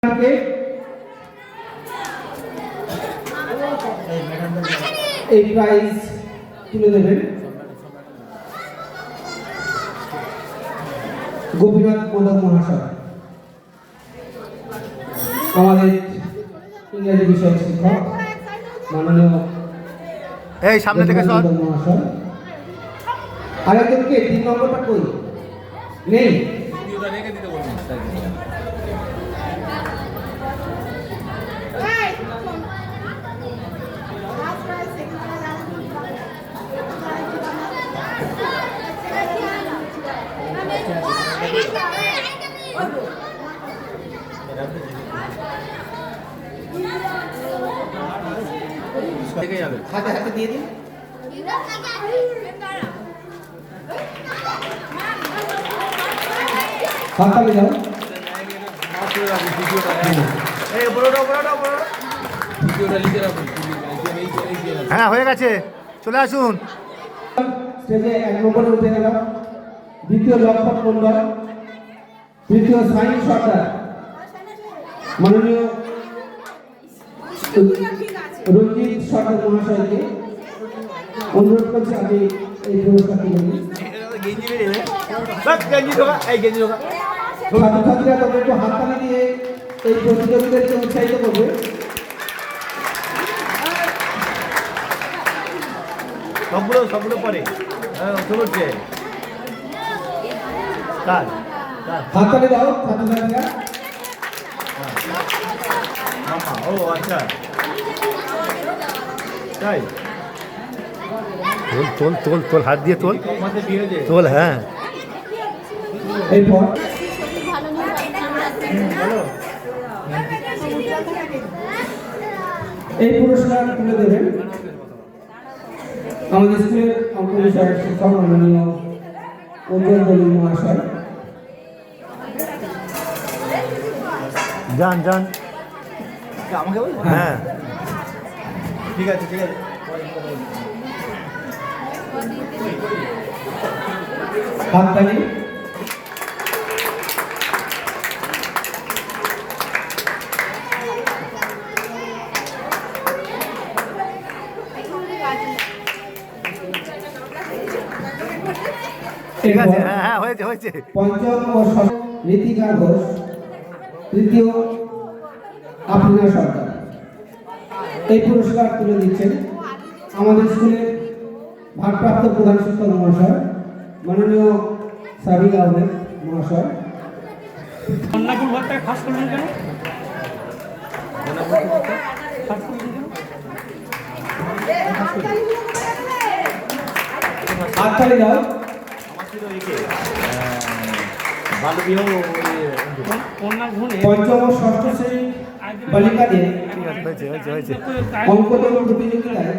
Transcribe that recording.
এই প্রাইজ তুলে দেবেন গোপীনাথ মোদক মহাশয়, আমাদের ইংরেজি বিষয়ের শিক্ষক মাননীয় এই সামনে থেকে সর মহাশয়। আরেকজনকে 3 নম্বরটা কই নেই, হাতে হাতে দিয়ে দিন। হাততালি দাও। হ্যাঁ হয়ে গেছে, চলে আসুন। স্টেজে 1 নম্বরে উঠে গেল দ্বিতীয় লক্ষণ মন্ডল, তৃতীয় সাইন সরকার, মাননীয় রঞ্জিত সরকার মহাশয়কে অনুরোধ করছি আমি এই পুরস্কারটি নিই। ছাত্রছাত্রীরা তবে একটু হাততালি দিয়ে এই প্রতিযোগীদেরকে উৎসাহিত করবে। সবগুলো পরে হাততালি দাও ছাত্রছাত্রীরা। ও আচ্ছা তাই, তোল তোল তোল হাত দিয়ে তোল তোল। হ্যাঁ এরপর এই পুরস্কার তুলে দেবেন আমাদের স্কুলের অঙ্ক বিষয়ের শিক্ষক মাননীয় উজ্জ্বল দলিল মহাশয়। যান যান আমাকে বল। হ্যাঁ ঠিক আছে ঠিক আছে। হাততালি। ঠিক আছে, হ্যাঁ হ্যাঁ হয়েছে হয়েছে। পঞ্চম ও ষষ্ঠ ঋতিকা ঘোষ, তৃতীয় আফরিনা সরকার। এই পুরস্কার তুলে দিচ্ছেন আমাদের স্কুলের ভারপ্রাপ্ত প্রধান শিক্ষক মহাশয় মাননীয় সাবিল আহমেদ মহাশয়। হাততালি দাও। পঞ্চম ও ষষ্ঠ শ্রেণী বালিকাদের অঙ্কদল প্রতিযোগিতায়